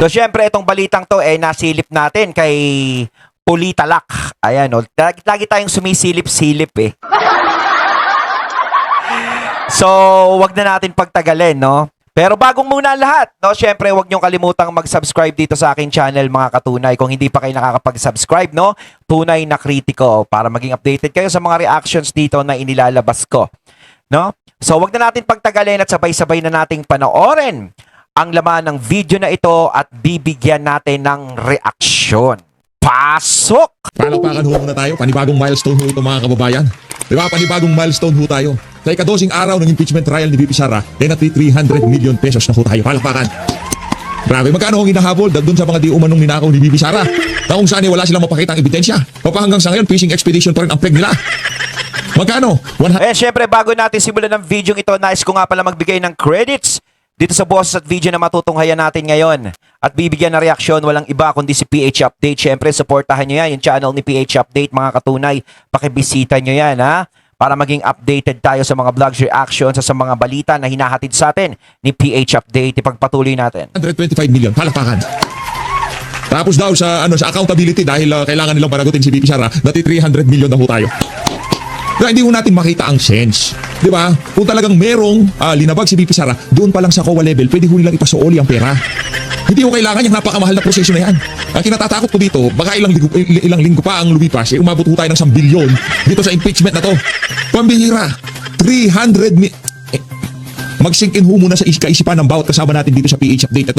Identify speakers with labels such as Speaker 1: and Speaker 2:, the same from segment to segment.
Speaker 1: So, syempre, itong balitang to, nasilip natin kay Pulitalak. Ayan, no? Lagi tayong sumisilip-silip, eh. So, wag na natin pagtagalin, no? Pero bagong muna lahat, no? Syempre, wag niyong kalimutang mag-subscribe dito sa aking channel, mga katunay. Kung hindi pa kayo nakakapag-subscribe, no? Tunay na Kritiko, para maging updated kayo sa mga reactions dito na inilalabas ko, no? So, wag na natin pagtagalin at sabay-sabay na nating panoorin ang laman ng video na ito at bibigyan natin ng reaksyon. Pasok!
Speaker 2: Palakpakan ho muna tayo. Panibagong milestone ho ito, mga kababayan. Di ba? Panibagong milestone ho tayo. Sa ika-12 araw ng impeachment trial ni VP Sara, na 300 million pesos na ho tayo. Palakpakan. Grabe, magkano ang hinahabol doon sa mga di umanong ninakaw ni VP Sara? Na kung saan wala silang mapakitang ebidensya. Hanggang sa ngayon, fishing expedition pa rin ang peg nila. Magkano?
Speaker 1: Syempre, bago natin simulan ng video ito, nais ko nga pala magbigay ng credits dito sa boses at video na matutunghayan natin ngayon. At bibigyan ng reaksyon, walang iba kundi si PH Update. Syempre, supportahan nyo yan, yung channel ni PH Update, mga katunay. Pakibisita nyo yan, ha? Para maging updated tayo sa mga vlogs, reactions, sa mga balita na hinahatid sa atin ni PH Update. Ipagpatuloy natin.
Speaker 2: 125 million. Palakpakan. Tapos daw sa accountability dahil kailangan nilang panagutin si VP Sara, 300 million na ho tayo. Kaya hindi mo natin makita ang sense. Di ba? Kung talagang merong linabag si VP Sara, doon pa lang sa COA level, pwede ho nilang ipasuoli ang pera. Hindi ko kailangan yung napakamahal na proseso na yan. Ang kinatatakot ko dito, baka ilang linggo pa ang lumipas, umabot ho tayo ng 1 bilyon dito sa impeachment na to. Pambihira, 300 mag-sink in ho muna sa kaisipan ng bawat kasama natin dito sa PH Update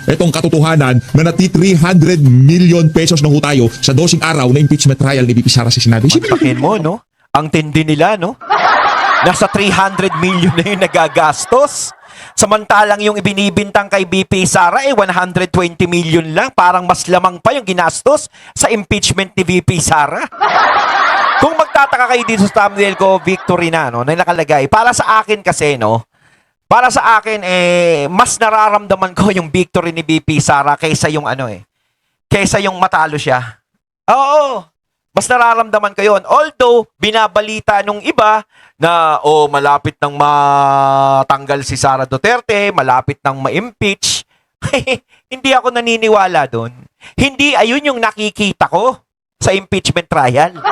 Speaker 2: itong katotohanan na 300 million pesos na ho tayo sa 12 araw na impeachment trial ni VP Sara sa Senado.
Speaker 1: Pakin mo, no? Ang tindi nila, no? Nasa 300 million na yung nagagastos. Samantalang yung ibinibintang kay BP Sara, 120 million lang. Parang mas lamang pa yung ginastos sa impeachment ni VP Sara. Kung magtataka kayo dito sa thumbnail ko, victory na, no? Na nakalagay. Para sa akin kasi, no? Para sa akin, mas nararamdaman ko yung victory ni BP Sara kaysa yung kaysa yung matalo siya. Oo. Mas nararamdaman ko yun. Although, binabalita nung iba na, malapit nang matanggal si Sara Duterte, malapit nang ma-impeach. Hindi ako naniniwala doon. Hindi ayun yung nakikita ko sa impeachment trial.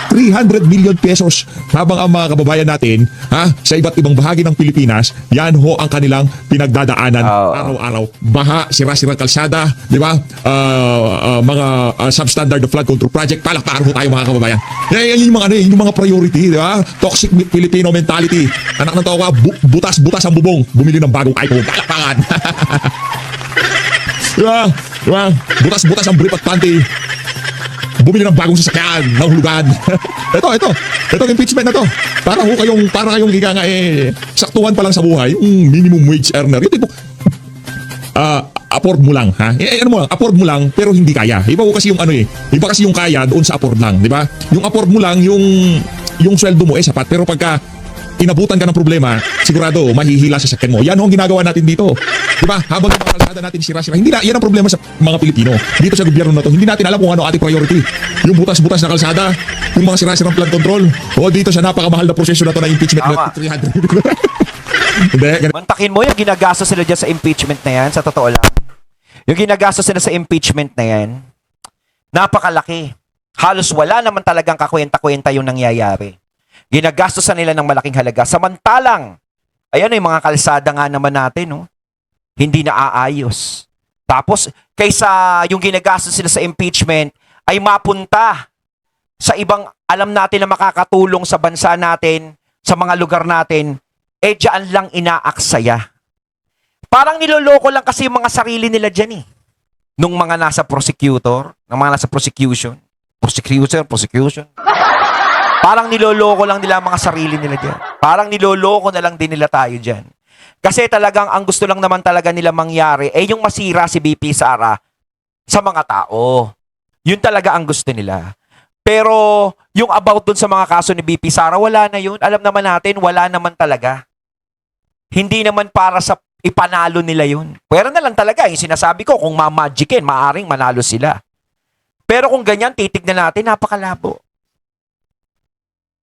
Speaker 2: 300 million pesos habang ang mga kababayan natin sa iba't ibang bahagi ng Pilipinas, yan ho ang kanilang pinagdadaanan araw-araw. Baha, sira-sirang kalsada, di ba? Mga substandard of flood control project, palakpakan ho tayo, mga kababayan. Yan yung mga priority, di ba? Toxic Filipino mentality. Anak ng tao ka, butas-butas ang bubong, bumili ng bagong iPhone, palakpakan. Diba? Butas-butas ang brief at panty, bumili ng bagong sasakyan, nahulugan. Ito impeachment na to. Para kayong higa nga saktuhan pa lang sa buhay, yung minimum wage earner. Yung tipo, afford mo lang, ha? Afford mo lang, pero hindi kaya. Iba kasi yung iba kasi yung kaya doon sa afford lang, di ba? Yung afford mo lang, yung sweldo mo sapat, pero pagka inabutan ka ng problema, sigurado mahihila sa sakyan mo. Yan ang ginagawa natin dito. Di ba? Habang yung mga kalsada natin sira-sira, yan ang problema sa mga Pilipino. Dito sa gobyerno na to, hindi natin alam kung ano ating priority. Yung butas-butas na kalsada, yung mga sira-sirang flood control, o dito sa napakamahal na proseso na to na impeachment na 300. Hindi.
Speaker 1: Mantakin mo yung ginagastos sila dyan sa impeachment na yan, sa totoo lang. Yung ginagastos sila sa impeachment na yan, napakalaki. Halos wala naman talagang kakwenta-kwenta yung nangyayari. Ginagastosan nila ng malaking halaga. Samantalang, ayan yung mga kalsada nga naman natin, no? Hindi na aayos. Tapos, kaysa yung ginagastos sila sa impeachment ay mapunta sa ibang alam natin na makakatulong sa bansa natin, sa mga lugar natin, diyan lang inaaksaya. Parang niloloko lang kasi yung mga sarili nila dyan, nung mga nasa prosecution. Parang niloloko lang nila ang mga sarili nila dyan. Parang niloloko na lang din nila tayo dyan. Kasi talagang ang gusto lang naman talaga nila mangyari yung masira si BP Sara sa mga tao. Yun talaga ang gusto nila. Pero yung about dun sa mga kaso ni BP Sara, wala na yun. Alam naman natin, wala naman talaga. Hindi naman para sa ipanalo nila yun. Pero na lang talaga, yung sinasabi ko, kung mamagicin, maaring manalo sila. Pero kung ganyan, titignan natin, napakalabo.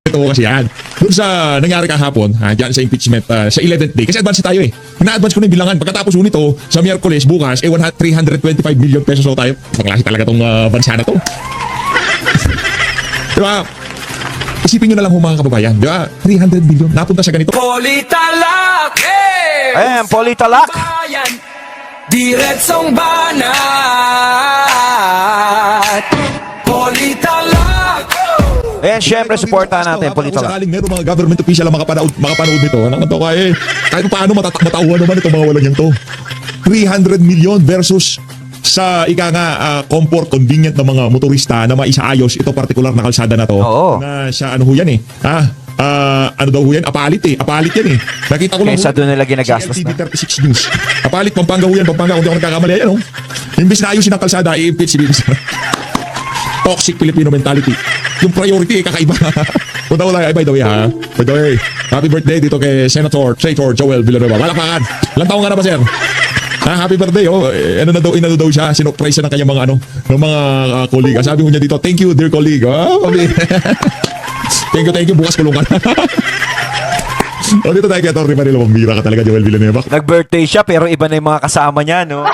Speaker 2: Ito kasi yan. Doon sa nangyari kahapon, dyan sa impeachment, sa 11th day, kasi advance tayo eh. Ina-advance ko na yung bilangan. Pagkatapos ko nito, sa Miyerkules, bukas, 325 million pesos daw tayo. Panglaki talaga tong bansa na to. Diba? Isipin nyo na lang mga kababayan. Diba? 300 million. Napunta sa ganito.
Speaker 3: Politalak,
Speaker 1: Ayan, Politalak.
Speaker 3: bayan, diretsong banat. Politalak,
Speaker 1: Ayan, syempre, supportahan natin,
Speaker 2: Kung
Speaker 1: Politalak.
Speaker 2: sakaling meron mga government official ang makapanood nito, nakanta ko kahit paano matauhan naman itong mga walang yan to. 300 million versus sa comfort, convenient ng mga motorista na maisaayos ito particular na kalsada na to.
Speaker 1: Oo.
Speaker 2: Na siya ano ho yan eh. Ano daw ho yan? Apalit eh. Apalit yan eh. Nakita ko lang
Speaker 1: Kesa doon nila ginagastos
Speaker 2: CLTV
Speaker 1: na.
Speaker 2: 36 News. Apalit, Pampanga ho yan. Pampanga, kung di ako nagkakamali. Ayan oh. Imbis na ayusin ang kalsada, i-impeach si BBC. Toxic Filipino mentality. Yung priority eh, kakaiba. Punta ko tayo. By the way ha. By the way, happy birthday dito kay Senator Joel Villanueva. Palakpakan. Ilang taong ka na ba, sir? Happy birthday. Oh, inano daw siya. Sinurprise ng kanyang mga ng mga colleague. Sabi ko niya dito, thank you dear colleague. Thank you. Bukas kulungan. Dito tayo kay Atty. Manilo. Pambira ka talaga, Joel Villanueva.
Speaker 1: Nag-birthday siya pero iba na yung mga kasama niya, no?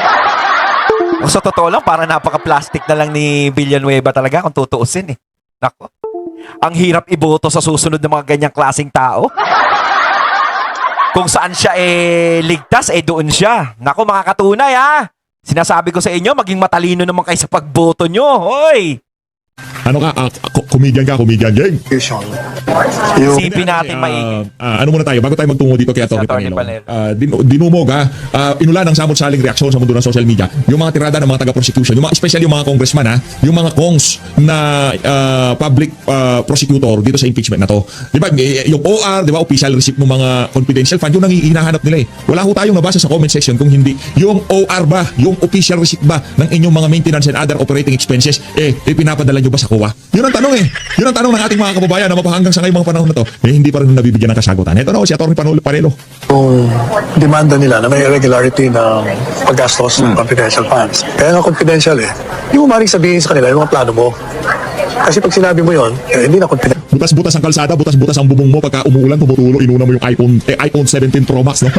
Speaker 1: O sa totoo lang, parang napaka-plastic na lang ni Villanueva talaga kung tutuusin eh. Nako. Ang hirap iboto sa susunod ng mga ganyang klaseng tao. Kung saan siya ligtas, doon siya. Nako mga katunay ha. Sinasabi ko sa inyo, maging matalino naman kayo sa pagboto nyo. Hoy!
Speaker 2: Ano ka? Comedian ka, gang.
Speaker 1: Isipin natin maigi.
Speaker 2: Ano muna tayo bago tayo magtungo dito kay Atty.
Speaker 1: Atty.
Speaker 2: Panelo. Dinumog inulan ng samot-saling reaksyon sa mundo ng social media. Yung mga tirada ng mga taga-prosecution, especially yung mga congressman yung mga kongs na public prosecutor dito sa impeachment na to. Di ba? Yung OR, di ba? Official receipt ng mga confidential fund, yung hinahanap nila eh. Wala ho tayong nabasa sa comment section kung hindi. Yung OR ba, yung official receipt ba ng inyong mga maintenance and other operating expenses, ipinapadala nyo ba sa COA? Yun ang tanong eh. Yun ang tanong ng ating mga kababayan na mapahanggang sa ngayong mga panahon na to. Hindi pa rin nabibigyan ng kasagutan. Ito na si Atty. Panelo.
Speaker 4: Kung demanda nila na may irregularity ng paggastos ng confidential funds. Kaya nga confidential hindi mo maaaring sabihin sa kanila yung mga plano mo. Kasi pag sinabi mo yon, hindi na confidential.
Speaker 2: Butas-butas ang kalsada, butas-butas ang bubong mo pagka umuulan, tumutulo, inuna mo yung iPhone 17 Pro Max, no?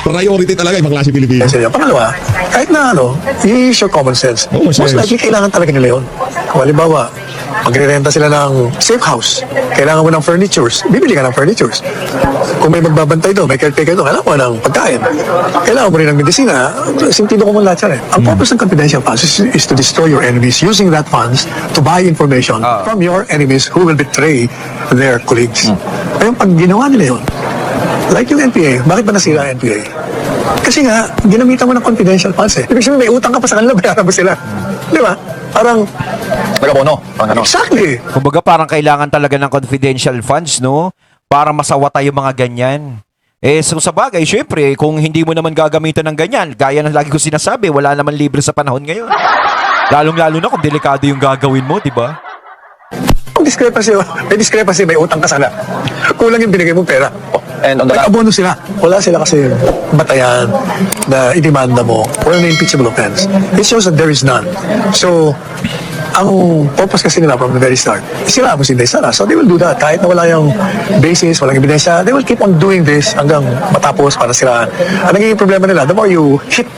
Speaker 2: Priority talaga yung mga klase Pilipinas.
Speaker 4: Pangalawa, kahit na i-use your common sense.
Speaker 2: Common sense.
Speaker 4: Most likely, kailangan talaga nila yun. Kung halimbawa, magre-renta sila ng safe house, kailangan mo ng furnitures, bibili ka ng furnitures. Kung may magbabantay doon, may caretaker doon, kailangan mo ng pagkain. Kailangan mo rin ng medisina. Sintido ko mo lahat yan Ang purpose ng confidential funds is to destroy your enemies using that funds to buy information from your enemies who will betray their colleagues. Ngayon, pag ginawa nila yun, like yung NPA, bakit ba nasira ang NPA? Kasi nga, ginamitan mo ng confidential funds Ibig sabihin, may utang ka pa sa kanila, bayaran mo sila. Di ba? Parang,
Speaker 5: Nagabono.
Speaker 4: exactly.
Speaker 1: Kumbaga parang kailangan talaga ng confidential funds, no? Para masawata yung mga ganyan. So sa bagay, syempre, kung hindi mo naman gagamitan ng ganyan, gaya ng lagi ko sinasabi, wala naman libre sa panahon ngayon. Lalong-lalo na kung delikado yung gagawin mo, di ba?
Speaker 4: May discrepancy, may utang ka sana. Kulang yung binigay mong pera.
Speaker 5: And on the
Speaker 4: May abono sila. Wala sila kasi batayan na idemanda mo for an impeachable offense. It shows that there is none. So, ang purpose kasi nila from the very start, sila mo si Inday Sara. So they will do that. Kahit na wala yung basis, walang ebidensya, they will keep on doing this hanggang matapos para siraan. Ang nagiging problema nila, the more you hit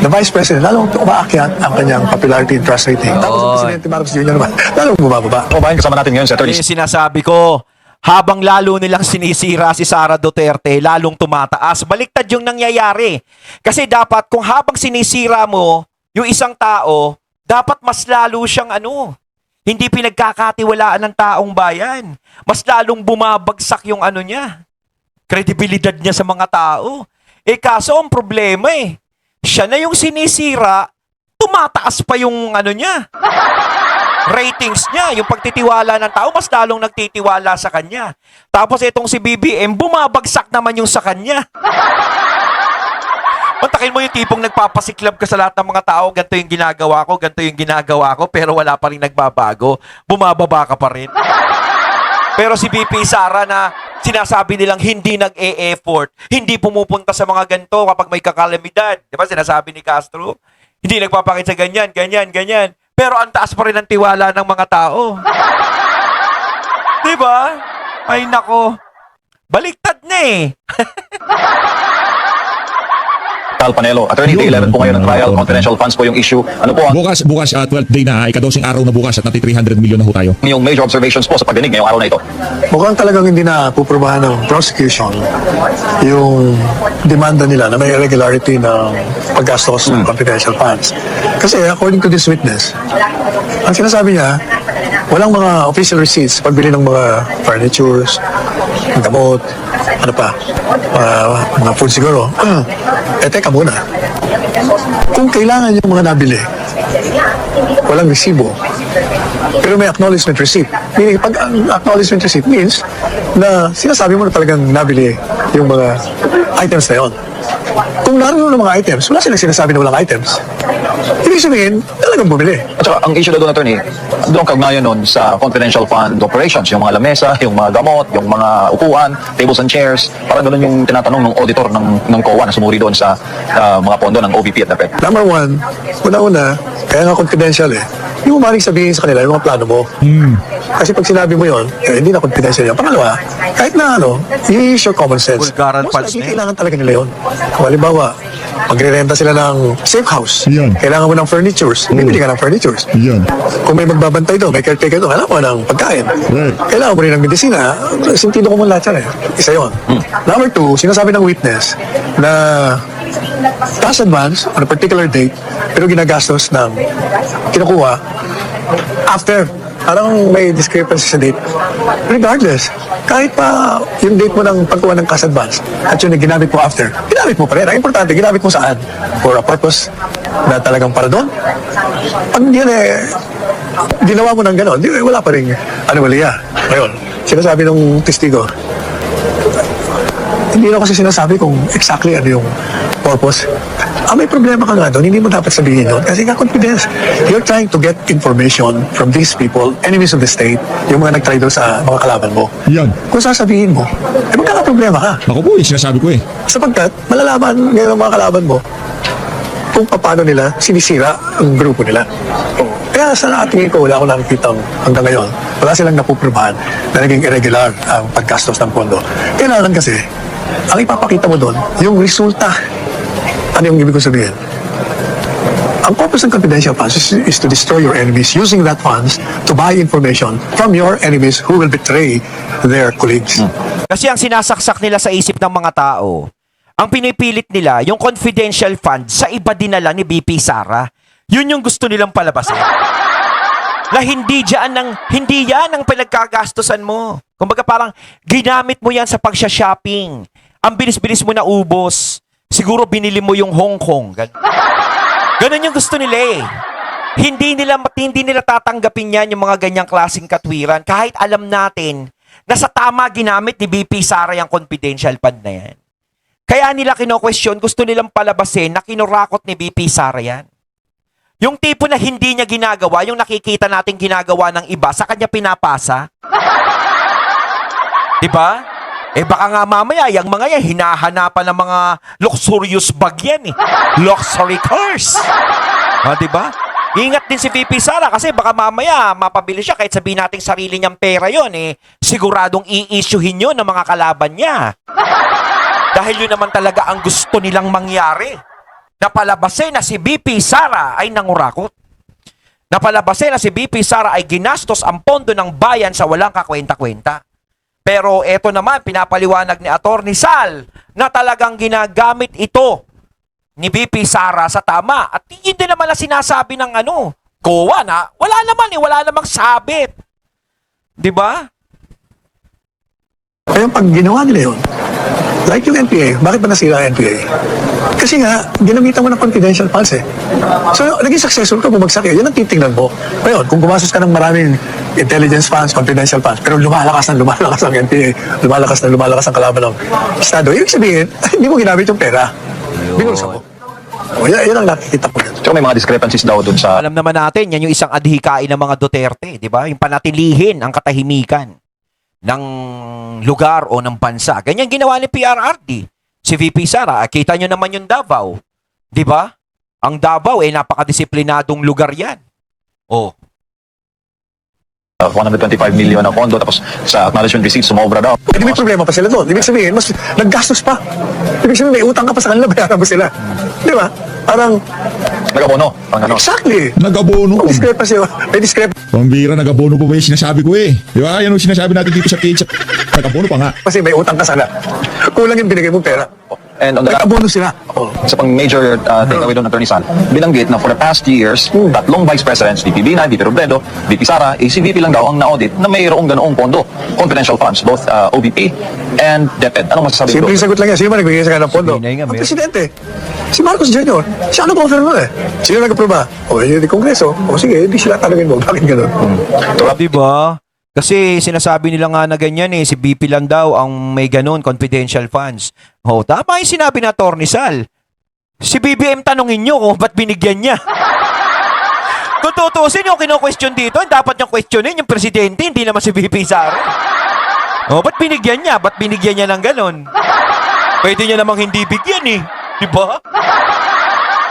Speaker 4: the Vice President, lalong umaakyat ang kanyang popularity and trust rating. Tapos ang Presidente Marcos Jr. naman, lalong bumababa.
Speaker 5: Kababayan, kasama natin ngayon si Atty.
Speaker 1: Yung sinasabi ko, habang lalo nilang sinisira si Sara Duterte, lalong tumataas. Baliktad yung nangyayari. Kasi dapat kung habang sinisira mo yung isang tao, dapat mas lalo siyang hindi pinagkakatiwalaan ng taong bayan. Mas lalong bumabagsak yung niya. Kredibilidad niya sa mga tao. Kaso ang problema siya na yung sinisira, tumataas pa yung niya. Ratings niya, yung pagtitiwala ng tao, mas lalong nagtitiwala sa kanya. Tapos itong si BBM, bumabagsak naman yung sa kanya. Mantakin mo yung tipong nagpapasiklab ka sa lahat ng mga tao, ganito yung ginagawa ko, pero wala pa rin nagbabago. Bumababa ka pa rin. Pero si BP Sara na sinasabi nilang hindi nag-e-effort, hindi pumupunta sa mga ganito kapag may kakalamidad. Di ba sinasabi ni Castro? Hindi nagpapakita sa ganyan. Pero ang taas pa rin ang tiwala ng mga tao. Di Di ba? Ay nako. Baliktad na eh.
Speaker 5: Tal Panelo. Attorney, day 11 po ngayon ng trial. Confidential funds po yung issue. Ano po ang
Speaker 2: Bukas, 12th day na, ikadosing araw na bukas at nati 300 million na ho tayo.
Speaker 5: yung major observations po sa pagdinig ngayong araw na ito?
Speaker 4: Mukhang talagang hindi na puprubahan ng prosecution yung demanda nila na may irregularity ng paggastos ng confidential funds. Kasi according to this witness, ang sinasabi niya, walang mga official receipts pagbili ng mga furnitures, gamot, ano pa, mga food siguro. Teka muna. Kung kailangan yung mga nabili, walang resibo, pero may acknowledgement receipt. Meaning, pag ang acknowledgement receipt means na sinasabi mo na talagang nabili yung mga items na yun. Kung naroon ng mga items, wala silang sinasabi na walang items. Ibig sabihin, talagang bumili.
Speaker 5: At saka, ang issue na doon, attorney, doon kaugnayan nun sa confidential fund operations, yung mga lamesa, yung mga gamot, yung mga upuan, tables and chairs, parang doon yung tinatanong ng auditor ng COA na sumuri doon sa mga pondo ng OVP at NAPED.
Speaker 4: Number one, una-una, kaya nga confidential eh. Hindi mo maaaring sabihin sa kanila yung mga plano mo. Kasi pag sinabi mo yon, hindi na confidential yan. Pangalawa, kahit na you use your common sense.
Speaker 1: Vulgaran
Speaker 4: Most
Speaker 1: pals
Speaker 4: likely,
Speaker 1: na yun.
Speaker 4: kailangan talaga nila yun. Kung halimbawa, magre-renta sila ng safe house.
Speaker 2: Yan.
Speaker 4: Kailangan mo ng furnitures. Bibili ka ng furnitures.
Speaker 2: Yan.
Speaker 4: Kung may magbabantay doon, may caretaker doon, kailangan mo ng pagkain.
Speaker 2: Right.
Speaker 4: Kailangan mo rin ng medisina. Sintido ko mo lahat yan eh. Isa yun. Number two, sinasabi ng witness na cash advance on a particular date pero ginagastos ng kinukuha after. Parang may discrepancy sa date. Regardless, kahit pa yung date mo ng pagkuha ng cash advance at yun yung ginamit mo after, ginamit mo pa rin. Ang importante, ginamit mo saan? For a purpose na talagang para doon? Pag yun ginawa mo ng gano'n, wala pa rin anomalya. Ngayon, sinasabi ng testigo, hindi na kasi sinasabi kung exactly ano yung purpose. May problema ka nga doon, hindi mo dapat sabihin doon kasi nga confidence. You're trying to get information from these people, enemies of the state, yung mga nag-try doon sa mga kalaban mo.
Speaker 2: Yan.
Speaker 4: Kung sasabihin mo, magkaka-problema ka.
Speaker 2: Ako po, yung sinasabi ko eh.
Speaker 4: Sapagkat, malalaman ngayon ng mga kalaban mo kung paano nila sinisira ang grupo nila. Kaya sa tingin ko, wala akong nakikita hanggang ngayon. Wala silang napuprubahan na naging irregular ang paggastos ng pondo. Kailangan kasi, ang ipapakita mo doon, yung resulta. Ano yung ibig ko sabihin? Ang purpose ng confidential funds is to destroy your enemies using that funds to buy information from your enemies who will betray their colleagues.
Speaker 1: Kasi ang sinasaksak nila sa isip ng mga tao, ang pinipilit nila, yung confidential fund sa iba dinala ni BP Sara. Yun yung gusto nilang palabasin. Na hindi yan ang pinagkagastusan mo. Kumbaga parang ginamit mo yan sa pagsha-shopping. Ang bilis-bilis mo na ubos. Siguro binili mo yung Hong Kong. Ganon yung gusto nila eh. Hindi nila tatanggapin yan yung mga ganyang klaseng katwiran kahit alam natin na sa tama ginamit ni BP Sara yung confidential fund na yan. Kaya nila kino-question, gusto nilang palabasin na kinurakot ni BP Sara yan. Yung tipo na hindi niya ginagawa, yung nakikita natin ginagawa ng iba, sa kanya pinapasa. Diba? Baka nga mamaya, yung mga yan, hinahanapan ng mga luxurious bag yan eh. Luxury cars. Diba? Ingat din si VP Sara kasi baka mamaya mapabili siya kahit sabihin natin sarili niyang pera yon siguradong i-issuehin yun ng mga kalaban niya. Dahil yun naman talaga ang gusto nilang mangyari. Napalabasin na si BP Sara ay nangurakot. Napalabasin na si BP Sara ay ginastos ang pondo ng bayan sa walang kakwenta-kwenta. Pero eto naman, pinapaliwanag ni Attorney Sal na talagang ginagamit ito ni BP Sara sa tama. At yun din naman na sinasabi ng COA na wala namang sabit. Diba?
Speaker 4: Kaya pag ginawa nila yun, like yung NPA, bakit ba nasira ang NPA? Kasi nga, ginamitan mo ng confidential funds eh. So, naging successful ka, bumagsak eh. Yan ang titingnan mo. Ngayon, kung gumastos ka ng maraming intelligence funds, confidential funds, pero lumalakas ang NPA, lumalakas ang kalaban ng Estado, ibig sabihin, hindi mo ginamit yung pera. Binulsa mo. O, yan ang nakikita ko yan.
Speaker 5: So may mga discrepancies daw dun sa
Speaker 1: Alam naman natin, yan yung isang adhikain ng mga Duterte, di ba? Yung panatilihin ang katahimikan ng lugar o ng bansa. Ganyan ginawa ni PRRD. Si VP Sara, kita nyo naman yung Davao. Di ba? Ang Davao, napakadisiplinadong lugar yan. Oh.
Speaker 5: 125 million na pondo, tapos sa acknowledgement receipt, sumobra daw.
Speaker 4: Pwede may problema pa sila doon. Ibig sabihin, mas naggastos pa. Ibig sabihin, may utang ka pa sa kanila, bayaran mo sila. Di ba? Parang,
Speaker 5: Nag-abono, parang ano.
Speaker 4: exactly.
Speaker 2: Nag-abono.
Speaker 4: May discrepancy. May discrepancy
Speaker 2: Pambira, nag-abono pa ba yung sinasabi ko eh. Di ba? Yan ang sinasabi natin dito sa PH. Nag-abono pa nga.
Speaker 4: kasi may utang ka sana. Kulang yung binigay mong pera.
Speaker 5: And on the
Speaker 4: Nag-abono sila. Oh.
Speaker 5: sa pang major takeaway doon, Attorney San, binanggit na for the past 3 years, tatlong vice presidents, VP Binay, VP Robredo, VP Sara, si VP lang daw ang na-audit na mayroong ganoong pondo, confidential funds, both OVP and DepEd. Anong masasabi
Speaker 4: Simple
Speaker 5: ko?
Speaker 4: sagot lang yan. Sino ba nagbigay sa kanila ng pondo?
Speaker 1: Binay nga,
Speaker 4: Ang
Speaker 1: meron.
Speaker 4: presidente. Si Marcos Jr. Siya ano offer mo eh? Sino nag-aproba? O, yun yung kongreso. O sige, hindi sila talagin mo. Bakit gano'n?
Speaker 1: Di ba? Kasi sinasabi nila nga na ganyan si BP lang daw ang may ganun, confidential funds. Tama yung sinabi na Attorney Sal. Si BBM tanongin nyo kung ba't binigyan niya. Kung tutusin yung kino-question dito, dapat yung questionin yung presidente, hindi naman si BP Sara. Ba't binigyan niya? Ba't binigyan niya ng ganun? Pwede niya namang hindi bigyan Di ba?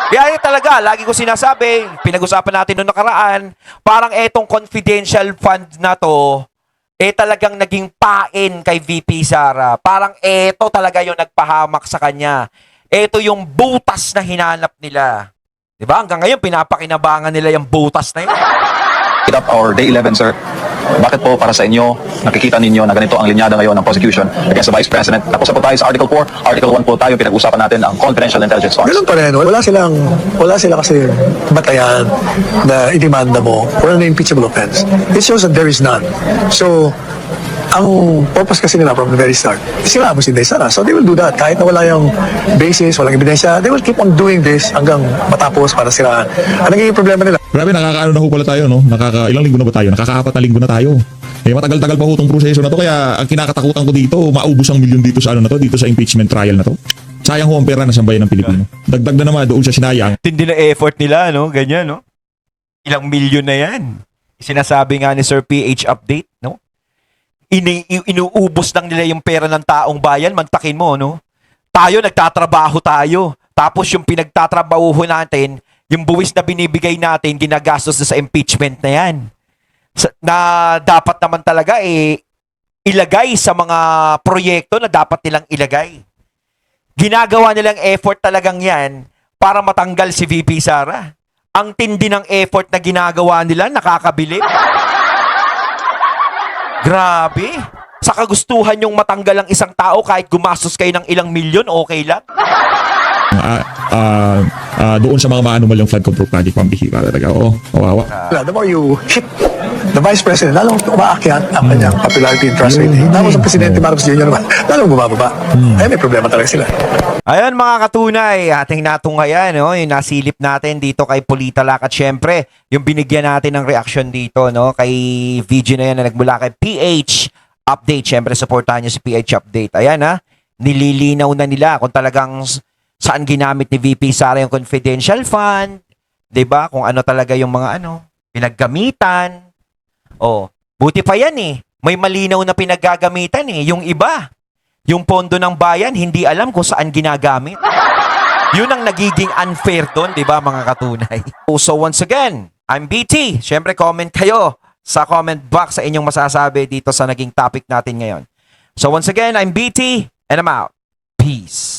Speaker 1: Kaya yun talaga, lagi ko sinasabi, pinag-usapan natin noong nakaraan, parang etong confidential fund na to, talagang naging pain kay VP Sara. Parang eto talaga yung nagpahamak sa kanya. Eto yung butas na hinanap nila. Diba? Hanggang ngayon, pinapakinabangan nila yung butas na yun.
Speaker 5: It up our day 11, sir. Bakit po para sa inyo, nakikita ninyo na ganito ang linyada ngayon ng prosecution against the Vice President? Tapos na po tayo sa Article 4. Article 1 po tayo, pinag-usapan natin ang confidential intelligence funds.
Speaker 4: Ganun pa rin. Wala sila kasi batayan na idemanda mo for an impeachable offense. It shows that there is none. So, ang purpose kasi nila from the very start, sila mo si Inday Sara. So they will do that. Kahit na wala yung basis, walang ebidensya, they will keep on doing this hanggang matapos para siraan. Ang nagiging problema nila,
Speaker 2: Grabe, nakakaano na ho pala tayo, no? Ilang linggo na ba tayo? Nakakaapat na linggo na tayo. Matagal-tagal pa ho itong proseso na to, kaya ang kinakatakutan ko dito, maubos ang milyon dito sa dito sa impeachment trial na to. Sayang ho ang pera na sa bayan ng Pilipino. Dagdag na naman doon sa sinayang.
Speaker 1: Tindi na effort nila, no? Ganyan, no? Ilang milyon na yan. Sinasabi nga ni Sir PH Update, no? Inuubos lang nila yung pera ng taong bayan, mantakin mo, no? Tayo, nagtatrabaho tayo. Tapos yung pinagtatrabaho natin, yung buwis na binibigay natin, ginagastos na sa impeachment na yan. Na dapat naman talaga ilagay sa mga proyekto na dapat nilang ilagay. Ginagawa nilang effort talagang yan para matanggal si VP Sara. Ang tindi ng effort na ginagawa nila, nakakabilib. Grabe. Sa kagustuhan yung matanggal ang isang tao kahit gumastos kayo ng ilang milyon, okay lang.
Speaker 2: Doon sa mga maanumalyang flood control project, pambihira talaga. Kawawa.
Speaker 4: the more you hit the Vice President, lalong umaakyat ang kanyang popularity and trust rating. Tapos ang Presidente Marcos Jr. naman, lalong bumababa. Ay, may problema talaga sila.
Speaker 1: Ayan mga katunay, ating natunghayan, no? Yung nasilip natin dito kay Polita Lac at syempre, yung binigyan natin ng reaction dito, no? Kay VG na yan na nagmula kay PH Update. Syempre, supportahan nyo si PH Update. Ayan ha, nililinaw na nila kung talagang saan ginamit ni VP Sara yung confidential fund, 'di ba? Kung ano talaga yung mga pinaggamitan. Buti pa yan May malinaw na pinaggagamitan Yung iba, yung pondo ng bayan, hindi alam kung saan ginagamit. Yun ang nagiging unfair doon, 'di ba, mga katunay? So once again, I'm BT. Syempre comment kayo sa comment box sa inyong masasabi dito sa naging topic natin ngayon. So once again, I'm BT and I'm out. Peace.